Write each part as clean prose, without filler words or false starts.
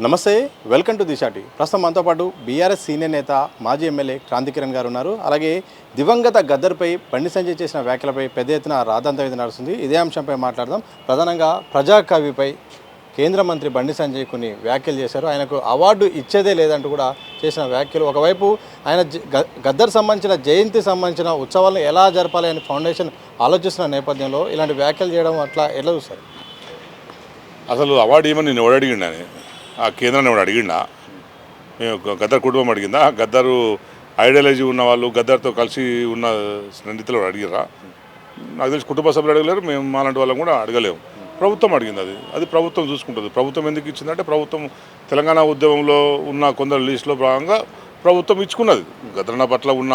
నమస్తే, welcome to Disha TV. ప్రస్తుతం మనతో పాటు బీఆర్ఎస్ సీనియర్ నేత మాజీ ఎమ్మెల్యే క్రాంతి కిరణ్ గారు ఉన్నారు. అలాగే దివంగత గద్దర్పై బండి సంజయ్ చేసిన వ్యాఖ్యలపై పెద్ద ఎత్తున రాద్ధాంతం ఇది నడుస్తుంది. ఇదే అంశంపై మాట్లాడదాం. ప్రధానంగా ప్రజాకవిపై కేంద్ర మంత్రి బండి సంజయ్ కొన్ని వ్యాఖ్యలు చేశారు. ఆయనకు అవార్డు ఇచ్చేదే లేదంటూ కూడా చేసిన వ్యాఖ్యలు. ఒకవైపు ఆయన గద్దర్ సంబంధించిన జయంతి సంబంధించిన ఉత్సవాలను ఎలా జరపాలి అని ఫౌండేషన్ ఆలోచిస్తున్న నేపథ్యంలో ఇలాంటి వ్యాఖ్యలు చేయడం అట్లా ఎలా చూస్తారు? అసలు అవార్డు ఏమని నేను ఎవడు అడిగిండా? ఆ కేంద్రాన్ని ఎవడు అడిగిండా? మేము గద్దర్ కుటుంబం అడిగిందా? గద్దరు ఐడియాలజీ ఉన్న వాళ్ళు గద్దర్తో కలిసి ఉన్న స్నేహితులు అడిగిరా? నాకు తెలిసి కుటుంబ సభ్యులు అడగలేరు, మేము మాలాంటి వాళ్ళం కూడా అడగలేము. ప్రభుత్వం అడిగింది. అది ప్రభుత్వం చూసుకుంటుంది. ప్రభుత్వం ఎందుకు ఇచ్చిందంటే ప్రభుత్వం తెలంగాణ ఉద్యమంలో ఉన్న కొందరు లిస్టులో భాగంగా ప్రభుత్వం ఇచ్చుకున్నది. గద్దరన్న పట్ల ఉన్న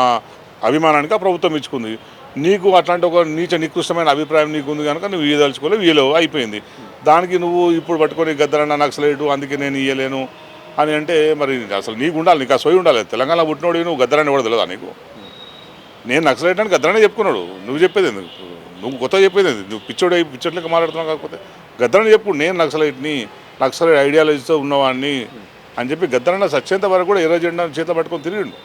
అభిమానానికి ఆ ప్రభుత్వం ఇచ్చుకుంది. నీకు అట్లాంటి ఒక నికృష్టమైన అభిప్రాయం నీకు ఉంది కనుక నువ్వు ఇయ్యదలుచుకోలేవు, ఇయ్యలేవు, అయిపోయింది. దానికి నువ్వు ఇప్పుడు పట్టుకొని గద్దరన్న నక్సలైటు అందుకే నేను ఇయ్యలేను అని అంటే మరి అసలు నీకు ఉండాలి, నీకు ఆ సోయి ఉండాలి. తెలంగాణ పుట్టినోడు నువ్వు గద్దరని కూడా తెలియదా నీకు? నేను నక్సలైట్ అని గద్దరనే చెప్పుకున్నాడు. నువ్వు చెప్పేది నువ్వు కొత్తగా చెప్పేది నువ్వు పిచ్చోట్లకి మాట్లాడుతున్నావు. కాకపోతే గద్దరని చెప్పు, నేను నక్సలైట్ ఐడియాలజీతో ఉన్నవాడిని అని చెప్పి గద్దరన్న సత్యంత వరకు కూడా ఎర్ర జెండా చేతిలో పట్టుకొని తిరిగిండు.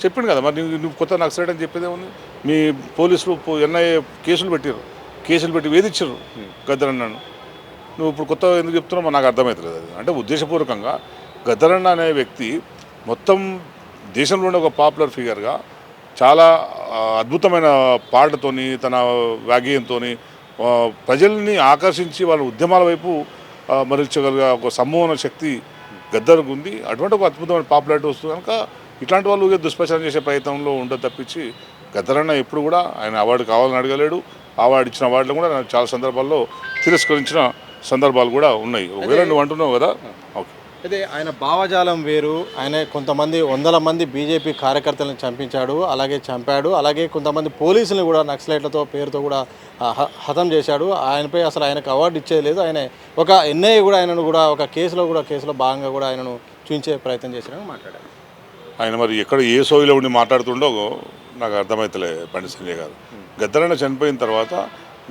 చెప్పిండు కదా. మరి నువ్వు కొత్త నక్సలైట్ అని చెప్పేదే ఉంది. మీ పోలీసులు ఎన్ఐఏ కేసులు పెట్టి వేధించారు గద్దరన్నను. నువ్వు ఇప్పుడు కొత్త ఎందుకు చెప్తున్నావు నాకు అర్థమవుతుంది. అది అంటే ఉద్దేశపూర్వకంగా గద్దరన్న అనే వ్యక్తి మొత్తం దేశంలోనే ఒక పాపులర్ ఫిగర్గా చాలా అద్భుతమైన పాటతోని తన వ్యాగ్యంతో ప్రజల్ని ఆకర్షించి వాళ్ళ ఉద్యమాల వైపు మరల్చగలిగే ఒక సమ్మోహన శక్తి గద్దర్కు ఉంది. అటువంటి ఒక అద్భుతమైన పాపులారిటీ వస్తుంది కనుక ఇట్లాంటి వాళ్ళు దుష్ప్రచారం చేసే ప్రయత్నంలో ఉండదు తప్పించి గద్దరన్న ఎప్పుడు కూడా ఆయన అవార్డు కావాలని అడగలేడు. అవార్డు ఇచ్చిన అవార్డులు కూడా చాలా సందర్భాల్లో తిరస్కరించిన సందర్భాలు కూడా ఉన్నాయి. ఒకవేళ నువ్వు అంటున్నావు కదా, ఓకే. అయితే ఆయన భావజాలం వేరు. ఆయన కొంతమంది వందల మంది బీజేపీ కార్యకర్తలను చంపాడు. అలాగే కొంతమంది పోలీసులను కూడా నక్సలైట్లతో పేరుతో కూడా హతం చేశాడు. ఆయనపై అసలు ఆయనకు అవార్డు ఇచ్చేది లేదు. ఆయన ఒక ఎన్ఐఏ కూడా ఆయనను కూడా ఒక కేసులో భాగంగా కూడా ఆయనను చూపించే ప్రయత్నం చేశారని మాట్లాడారు. ఆయన మరి ఎక్కడ ఏ సోయిలో ఉండి మాట్లాడుతుండో నాకు అర్థమవుతలే బండి సంజయ్ గారు. గద్దరన్న చనిపోయిన తర్వాత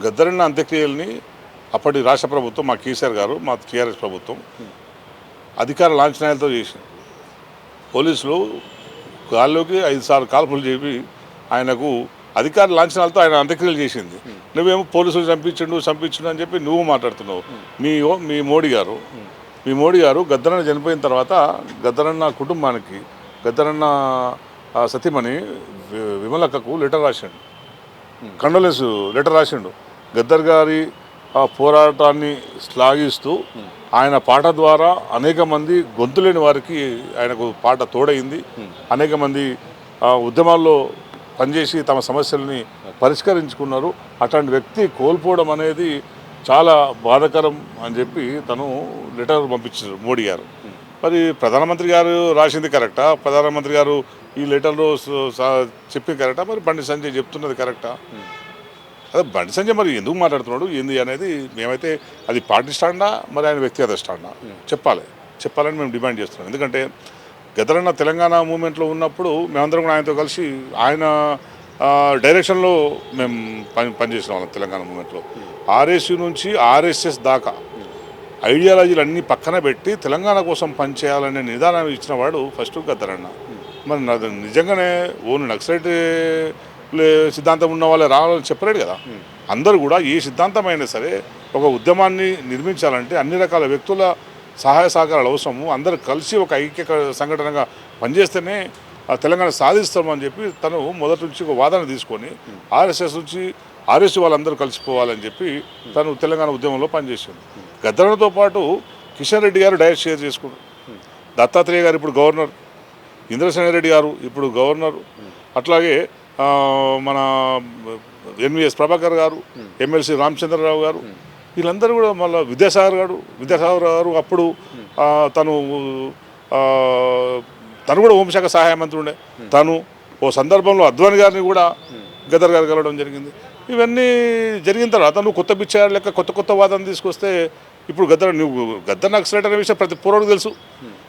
గద్దరన్న అంత్యక్రియల్ని అప్పటి రాష్ట్ర ప్రభుత్వం, మా కేసీఆర్ గారు, మా టీఆర్ఎస్ ప్రభుత్వం అధికార లాంఛనాలతో చేసింది. పోలీసులు గాల్లోకి 5 సార్లు కాల్పులు చెప్పి ఆయనకు అధికార లాంఛనాలతో ఆయన అంత్యక్రియలు చేసింది. నువ్వేమో పోలీసులు చంపించండు అని చెప్పి నువ్వు మాట్లాడుతున్నావు. మీ మోడీ గారు గద్దరన్న చనిపోయిన తర్వాత గద్దరన్న కుటుంబానికి గద్దరన్న సతీమణి విమలక్కకు లెటర్ రాసిండు, కండోలెన్స్ లెటర్ రాసిండు. గద్దర్ గారి పోరాటాన్ని శ్లాఘిస్తూ ఆయన పాట ద్వారా అనేక మంది గొంతులేని వారికి ఆయనకు పాట తోడైంది. అనేక మంది ఉద్యమాల్లో పనిచేసి తమ సమస్యల్ని పరిష్కరించుకున్నారు. అట్లాంటి వ్యక్తి కోల్పోవడం అనేది చాలా బాధాకరం అని చెప్పి తను లెటర్ పంపించారు మోడీ గారు. మరి ప్రధానమంత్రి గారు రాసింది కరెక్టా? ప్రధానమంత్రి గారు ఈ లెటర్లో చెప్పింది కరెక్టా? మరి బండి సంజయ్ చెప్తున్నది కరెక్టా? అదే బండి సంజయ్ మరి ఎందుకు మాట్లాడుతున్నాడు ఏంది అనేది మేమైతే అది పార్టీ స్టాండా మరి ఆయన వ్యక్తిగత స్టాండా చెప్పాలని మేము డిమాండ్ చేస్తున్నాం. ఎందుకంటే గద్దరన్న తెలంగాణ మూమెంట్లో ఉన్నప్పుడు మేమందరం కూడా ఆయనతో కలిసి ఆయన డైరెక్షన్లో మేము పనిచేసిన వాళ్ళం. తెలంగాణ మూమెంట్లో ఆర్ఎస్యు నుంచి ఆర్ఎస్ఎస్ దాకా ఐడియాలజీలు అన్నీ పక్కన పెట్టి తెలంగాణ కోసం పనిచేయాలనే నిదానం ఇచ్చిన వాడు ఫస్ట్ గద్దరన్న. మరి నిజంగానే ఓన్లీ నక్సలైట్ సిద్ధాంతం ఉన్న వాళ్ళే రావాలని చెప్పలేడు కదా. అందరూ కూడా ఏ సిద్ధాంతమైనా సరే ఒక ఉద్యమాన్ని నిర్మించాలంటే అన్ని రకాల వ్యక్తుల సహాయ సహకారాలు అవసరము. అందరూ కలిసి ఒక ఐక్య సంఘటనగా పనిచేస్తేనే తెలంగాణ సాధిస్తామని చెప్పి తను మొదటి నుంచి ఒక వాదన తీసుకొని ఆర్ఎస్ఎస్ నుంచి ఆర్ఎస్ వాళ్ళందరూ కలిసిపోవాలని చెప్పి తను తెలంగాణ ఉద్యమంలో పనిచేసింది. గద్దరన్నతో పాటు కిషన్ రెడ్డి గారు డైరెక్ట్ షేర్ చేసుకున్నారు. దత్తాత్రేయ గారు ఇప్పుడు గవర్నర్, ఇంద్రసేన రెడ్డి గారు ఇప్పుడు గవర్నరు, అట్లాగే మన ఎన్విఎస్ ప్రభాకర్ గారు, ఎమ్మెల్సీ రామచంద్రరావు గారు, వీళ్ళందరూ కూడా మళ్ళీ విద్యాసాగర్ గారు అప్పుడు తను కూడా హోంశాఖ సహాయ మంత్రి ఉండే. తను ఓ సందర్భంలో అద్వానీ గారిని కూడా గద్దర్ గారు కలవడం జరిగింది. ఇవన్నీ జరిగిన తర్వాత నువ్వు కొత్త పిచ్చారు లెక్క కొత్త వాదన తీసుకొస్తే ఇప్పుడు గద్దర్ నక్సలైట్ అనే విషయం ప్రతి పూర్వకు తెలుసు.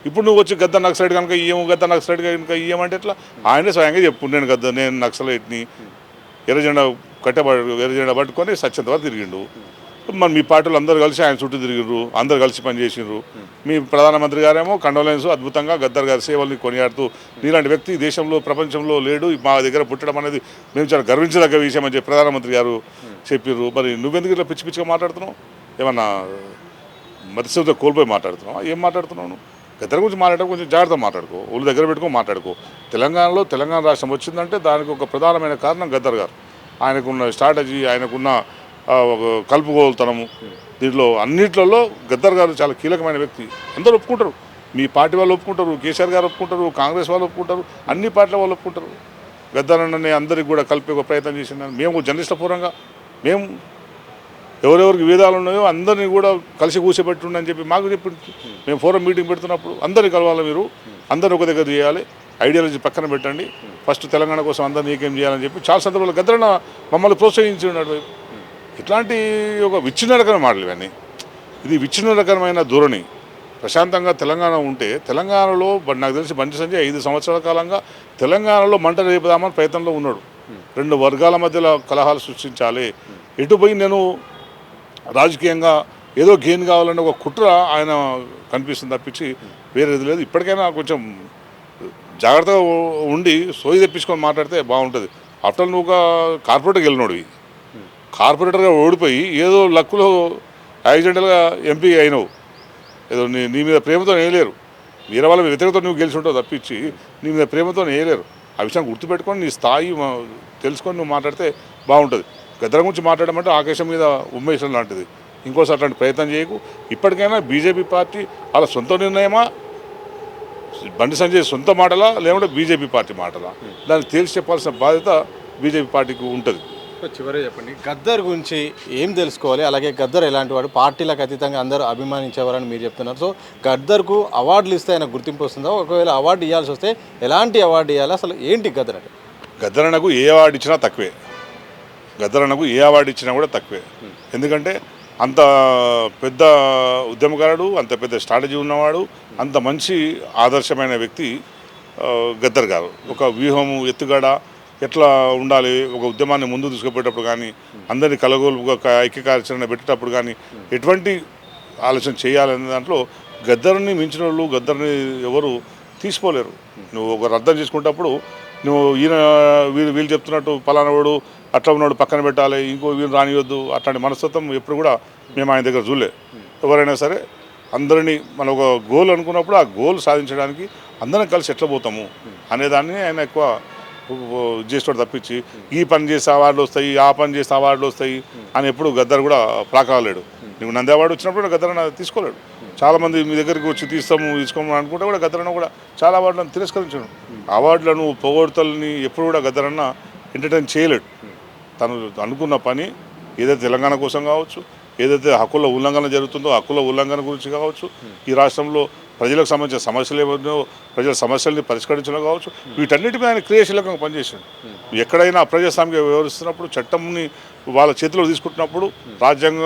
ఇప్పుడు నువ్వు వచ్చి గద్దర్ నక్సలైట్ కనుక గద్దర్ నక్సలైట్ కనుక ఇయ్యమంటే ఎట్లా? ఆయనే స్వయంగా చెప్పు నేను నక్సలైట్ని ఎర్రజెండా పట్టుకొని సత్యంత వరకు తిరిగిండు. మరి మీ పార్టీలు అందరూ కలిసి ఆయన చుట్టూ తిరిగిర్రు, అందరు కలిసి పనిచేసిర్రు. మీ ప్రధానమంత్రి గారేమో కండోలెన్స్ అద్భుతంగా గద్దర్ గారి సేవల్ని కొనియాడుతూ నీలాంటి వ్యక్తి దేశంలో ప్రపంచంలో లేడు, మా దగ్గర పుట్టడం అనేది మేము చాలా గర్వించదగ్గ విషయం అని చెప్పి ప్రధానమంత్రి గారు చెప్పిర్రు. మరి నువ్వెందుకు ఇట్లా పిచ్చి పిచ్చిగా మాట్లాడుతున్నావు? ఏమన్నా మత్స్యత కోల్పోయి మాట్లాడుతున్నావు? ఏం మాట్లాడుతున్నావు నువ్వు? గద్దర్ గురించి మాట్లాడటం కొంచెం జాగ్రత్తగా మాట్లాడుకో, ఒళ్ళు దగ్గర పెట్టుకో మాట్లాడుకో. తెలంగాణలో తెలంగాణ రాష్ట్రం వచ్చిందంటే దానికి ఒక ప్రధానమైన కారణం గద్దర్ గారు. ఆయనకున్న స్ట్రాటజీ, ఆయనకున్న ఒక కలుపుకోలుతనము, దీంట్లో అన్నిట్లలో గద్దర్ గారు చాలా కీలకమైన వ్యక్తి. అందరూ ఒప్పుకుంటారు, మీ పార్టీ వాళ్ళు ఒప్పుకుంటారు, కేసీఆర్ గారు ఒప్పుకుంటారు, కాంగ్రెస్ వాళ్ళు ఒప్పుకుంటారు, అన్ని పార్టీల వాళ్ళు ఒప్పుకుంటారు. గద్దర్ అన్నని అందరికి కూడా కలిపి ఒక ప్రయత్నం చేసిందని మేము జర్నలిస్టుల పూర్వంగా మేము ఎవరెవరికి విధాలు ఉన్నాయో అందరినీ కూడా కలిసి కూర్చోబెట్టుండని చెప్పి మాకు చెప్పింది. మేము ఫోరం మీటింగ్ పెడుతున్నప్పుడు అందరినీ కలవాలి, మీరు అందరూ ఒక దగ్గర చేయాలి, ఐడియాలజీ పక్కన పెట్టండి, ఫస్ట్ తెలంగాణ కోసం అందరినీ ఏకేం చేయాలని చెప్పి చాలా సందర్భాలు గద్దరన్న మమ్మల్ని ప్రోత్సహించి ఉన్నాడు. ఇట్లాంటి ఒక విచ్ఛిన్నరకమైన మాటలు ఇవన్నీ. ఇది విచ్ఛిన్నరకమైన ధోరణి. ప్రశాంతంగా తెలంగాణ ఉంటే తెలంగాణలో నాకు తెలిసి బండి సంజయ్ 5 సంవత్సరాల కాలంగా తెలంగాణలో మంట రేపుదామని ప్రయత్నంలో ఉన్నాడు. 2 వర్గాల మధ్యలో కలహాలు సృష్టించాలి, ఎటు పోయి నేను రాజకీయంగా ఏదో గెయిన్ కావాలనే ఒక కుట్ర ఆయన కనిపిస్తుంది తప్పించి వేరేది లేదు. ఇప్పటికైనా కొంచెం జాగ్రత్తగా ఉండి సోయి తెప్పించుకొని మాట్లాడితే బాగుంటుంది. ఆఫ్టర్ నువ్వు ఒక కార్పొరేటర్కి వెళ్ళినోడివి, కార్పొరేటర్గా ఓడిపోయి ఏదో లక్కులో యాక్సిడెంటల్గా ఎంపీ అయినావు, ఏదో నీ మీద ప్రేమతో వేయలేరు, వేరే వాళ్ళ వ్యతిరేకతో నువ్వు గెలిచి ఉంటావు తప్పించి నీ మీద ప్రేమతో వేయలేరు. ఆ విషయం గుర్తుపెట్టుకొని నీ స్థాయి తెలుసుకొని నువ్వు మాట్లాడితే బాగుంటుంది. గద్దర్ గురించి మాట్లాడమంటే ఆకాశం మీద ఉమ్మేషం లాంటిది. ఇంకోసారి అట్లాంటి ప్రయత్నం చేయకు. ఇప్పటికైనా బీజేపీ పార్టీ వాళ్ళ సొంత నిర్ణయమా, బండి సంజయ్ సొంత మాటలా, లేకుంటే బీజేపీ పార్టీ మాటలా, దాన్ని తేల్చి చెప్పాల్సిన బాధ్యత బీజేపీ పార్టీకి ఉంటుంది. చివరి చెప్పండి, గద్దర్ గురించి ఏం తెలుసుకోవాలి, అలాగే గద్దర్ ఎలాంటి వాడు, పార్టీలకు అతీతంగా అందరూ అభిమానించేవారని మీరు చెప్తున్నారు. సో గద్దర్కు అవార్డులు ఇస్తే ఆయన గుర్తింపు వస్తుందా? ఒకవేళ అవార్డు ఇవ్వాల్సి వస్తే ఎలాంటి అవార్డు ఇవ్వాలి, అసలు ఏంటి గద్దర్ అంటే? గద్దర్ అన్నకు ఏ అవార్డు ఇచ్చినా తక్కువే. గద్దర్ అన్నకు ఏ అవార్డు ఇచ్చినా కూడా తక్కువే. ఎందుకంటే అంత పెద్ద ఉద్యమకారుడు, అంత పెద్ద స్ట్రాటజీ ఉన్నవాడు, అంత మంచి ఆదర్శమైన వ్యక్తి గద్దర్ గారు. ఒక వ్యూహము, ఎత్తుగడ ఎట్లా ఉండాలి, ఒక ఉద్యమాన్ని ముందు తీసుకుపోయేటప్పుడు కానీ, అందరినీ కలగోలుగా ఐక్య కార్యాచరణ పెట్టేటప్పుడు కానీ ఎటువంటి ఆలోచన చేయాలనే దాంట్లో గద్దర్ని మించిన వాళ్ళు, గద్దర్ని ఎవరు తీసుకోలేరు. నువ్వు ఒకరు అర్థం చేసుకునేటప్పుడు నువ్వు వీళ్ళు చెప్తున్నట్టు పలానా వాడు అట్లా ఉన్నాడు పక్కన పెట్టాలి, ఇంకో వీళ్ళు రానియొద్దు, అట్లాంటి మనస్తత్వం ఎప్పుడు కూడా మేము ఆయన దగ్గర చూడలే. ఎవరైనా సరే అందరినీ మనం ఒక గోల్ అనుకున్నప్పుడు ఆ గోల్ సాధించడానికి అందరం కలిసి ఎట్లా పోతాము అనేదాన్ని ఆయన ఎక్కువ చేసేవాడు తప్పించి ఈ పని చేస్తే అవార్డులు వస్తాయి, ఆ పని చేస్తే అవార్డులు వస్తాయి అని ఎప్పుడు గద్దర్ కూడా ప్రాకాలేడు. నువ్వు నంది అవార్డు వచ్చినప్పుడు గద్దర్ తీసుకోలేడు. చాలామంది మీ దగ్గరికి వచ్చి తీసుకోమని అనుకుంటే కూడా గద్దరన్న కూడా చాలా అవార్డులను తిరస్కరించాడు. అవార్డులను పొగడ్తలని ఎప్పుడు కూడా గద్దరన్న ఎంటర్టైన్ చేయలేడు. తను అనుకున్న పని ఏదైతే తెలంగాణ కోసం కావచ్చు, ఏదైతే హక్కుల ఉల్లంఘన జరుగుతుందో హక్కుల ఉల్లంఘన గురించి కావచ్చు, ఈ రాష్ట్రంలో ప్రజలకు సంబంధించిన సమస్యలు ఏమో ప్రజల సమస్యల్ని పరిష్కరించడం కావచ్చు, వీటన్నిటి మీద ఆయన క్రియాశీలకంగా పనిచేశాడు. ఎక్కడైనా అప్రజాస్వామిక వ్యవహరిస్తున్నప్పుడు, చట్టంని వాళ్ళ చేతిలో తీసుకుంటున్నప్పుడు, రాజ్యాంగ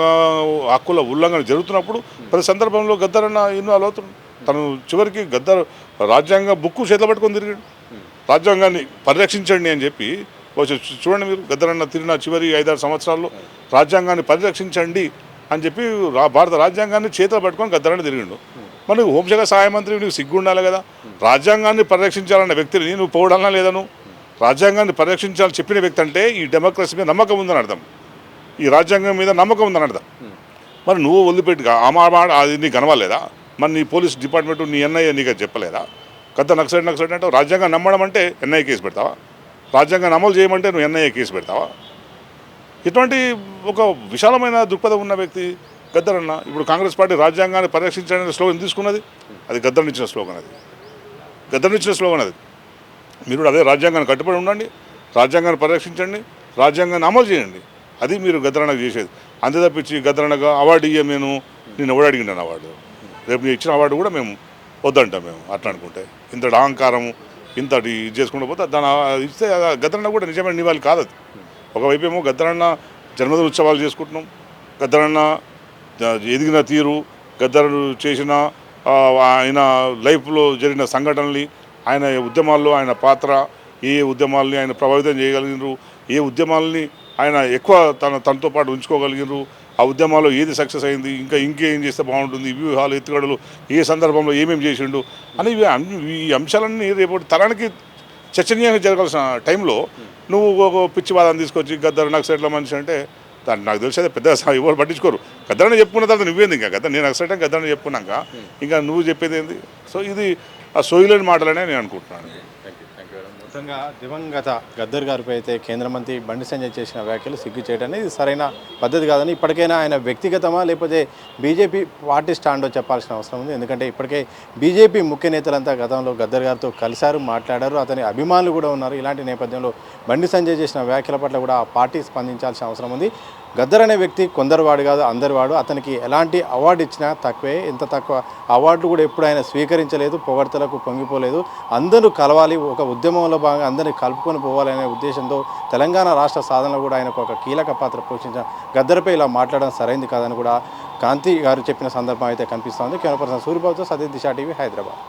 హక్కుల ఉల్లంఘన జరుగుతున్నప్పుడు ప్రతి సందర్భంలో గద్దర్ అన్న ఇన్వాల్వ్ అవుతున్నాడు. తను చివరికి గద్దర్ రాజ్యాంగ బుక్కు చేతిలో పట్టుకొని తిరిగాడు. రాజ్యాంగాన్ని పరిరక్షించండి అని చెప్పి చూడండి మీరు, గద్దర్ అన్న తిరిగిన చివరి 5-6 సంవత్సరాల్లో రాజ్యాంగాన్ని పరిరక్షించండి అని చెప్పి భారత రాజ్యాంగాన్ని చేతిలో పట్టుకొని గద్దర్ అన్న తిరిగిండు. మరి హోంశాఖ సహాయ మంత్రి నీకు సిగ్గు ఉండాలి కదా, రాజ్యాంగాన్ని పరిరక్షించాలన్న వ్యక్తిని నువ్వు పోవడాలన్నా లేదా? నువ్వు రాజ్యాంగాన్ని పరిరక్షించాలని చెప్పిన వ్యక్తి అంటే ఈ డెమోక్రసీ మీద నమ్మకం ఉందని అర్థం, ఈ రాజ్యాంగం మీద నమ్మకం ఉందని అర్థం. మరి నువ్వు వదిలిపెట్టుగా అది నీకు కనవాలేదా? మరి నీ పోలీస్ డిపార్ట్మెంట్, నీ ఎన్ఐఏ నీకు చెప్పలేదా? గద్దర్ నక్సలైట్ అంటే రాజ్యాంగం నమ్మడం అంటే ఎన్ఐఏ కేసు పెడతావా? రాజ్యాంగాన్ని అమలు చేయమంటే నువ్వు ఎన్ఐఏ కేసు పెడతావా? ఇటువంటి ఒక విశాలమైన దృక్పథం ఉన్న వ్యక్తి గద్దర్ అన్న. ఇప్పుడు కాంగ్రెస్ పార్టీ రాజ్యాంగాన్ని పరిరక్షించడానికి స్లోగన్ తీసుకున్నది, అది గద్దర్ ఇచ్చిన స్లోగన్, అది గద్దర్ ఇచ్చిన స్లోగన్. అది మీరు కూడా అదే రాజ్యాంగాన్ని కట్టుబడి ఉండండి, రాజ్యాంగాన్ని పరిరక్షించండి, రాజ్యాంగాన్ని అమలు చేయండి, అది మీరు గద్దర్ అన్నకు చేసేది. అంతే తప్పించి గద్దర్ అన్నగా అవార్డు ఇయ్య నేను ఎవడు అడిగిండాను అవార్డు, రేపు నేను ఇచ్చిన అవార్డు కూడా మేము వద్దంటాం. మేము అట్లా అనుకుంటే ఇంతటి అహంకారము ఇంతటి ఇది చేసుకుంటూ పోతే దాన్ని ఇస్తే గద్దర్ అన్న కూడా నిజమైన నివాళి కాదు. అది ఒకవైపు ఏమో గద్దర్ అన్న జన్మదిన ఉత్సవాలు చేసుకుంటున్నాం, గద్దర్ అన్న ఎదిగిన తీరు, గద్దర్ చేసిన ఆయన లైఫ్లో జరిగిన సంఘటనల్ని, ఆయన ఉద్యమాల్లో ఆయన పాత్ర, ఏ ఉద్యమాలని ఆయన ప్రభావితం చేయగలిగినారు, ఏ ఉద్యమాలని ఆయన ఎక్కువ తనతో పాటు ఉంచుకోగలిగినారు, ఆ ఆ ఉద్యమాల్లో ఏది సక్సెస్ అయింది, ఇంకా ఇంకేం చేస్తే బాగుంటుంది, వ్యూహాలు ఎత్తుగడలు ఏ సందర్భంలో ఏమేమి చేసిండు అని ఈ అంశాలన్నీ రేపు తరానికి చర్చనీయంగా జరగాల్సిన టైంలో నువ్వు ఒక పిచ్చివాదాన్ని తీసుకొచ్చి గద్దరు నక్సలైట్ల మనిషి అంటే దాన్ని నాకు తెలిసి అయితే పెద్ద ఎవరు పట్టించుకోరు. గద్దరని చెప్పుకున్న తర్వాత నువ్వేంది ఇంకా నేను నక్సలైట్ అంటే గద్దరని చెప్పుకున్నాక ఇంకా నువ్వు చెప్పేది ఏంది? సో ఇది ఆ సోయిలేని మాటలనే నేను అనుకుంటున్నాను. మొత్తంగా దివంగత గద్దర్ గారిపై అయితే కేంద్ర మంత్రి బండి సంజయ్ చేసిన వ్యాఖ్యలు సిగ్గు చేయడం అనేది ఇది సరైన పద్ధతి కాదని ఇప్పటికైనా ఆయన వ్యక్తిగతమా లేకపోతే బీజేపీ పార్టీ స్టాండో చెప్పాల్సిన అవసరం ఉంది. ఎందుకంటే ఇప్పటికే బీజేపీ ముఖ్య నేతలంతా గతంలో గద్దర్ గారితో కలిశారు, మాట్లాడారు, అతని అభిమానులు కూడా ఉన్నారు. ఇలాంటి నేపథ్యంలో బండి సంజయ్ చేసిన వ్యాఖ్యల పట్ల కూడా ఆ పార్టీ స్పందించాల్సిన అవసరం ఉంది. గద్దర్ అనే వ్యక్తి కొందరు వాడు కాదు, అందరి వాడు. అతనికి ఎలాంటి అవార్డు ఇచ్చినా తక్కువే. ఇంత తక్కువ అవార్డు కూడా ఎప్పుడు ఆయన స్వీకరించలేదు, పొగడ్తలకు పొంగిపోలేదు. అందరూ కలవాలి, ఒక ఉద్యమంలో భాగంగా అందరినీ కలుపుకొని పోవాలనే ఉద్దేశంతో తెలంగాణ రాష్ట్ర సాధనలో కూడా ఆయనకు ఒక కీలక పాత్ర పోషించిన గద్దర్పై ఇలా మాట్లాడడం సరైంది కాదని కూడా కాంతి గారు చెప్పిన సందర్భం అయితే కనిపిస్తోంది. కెమెరా పర్సన్ సూర్యబాబుతో సతీష్ దిశ టీవీ, హైదరాబాద్.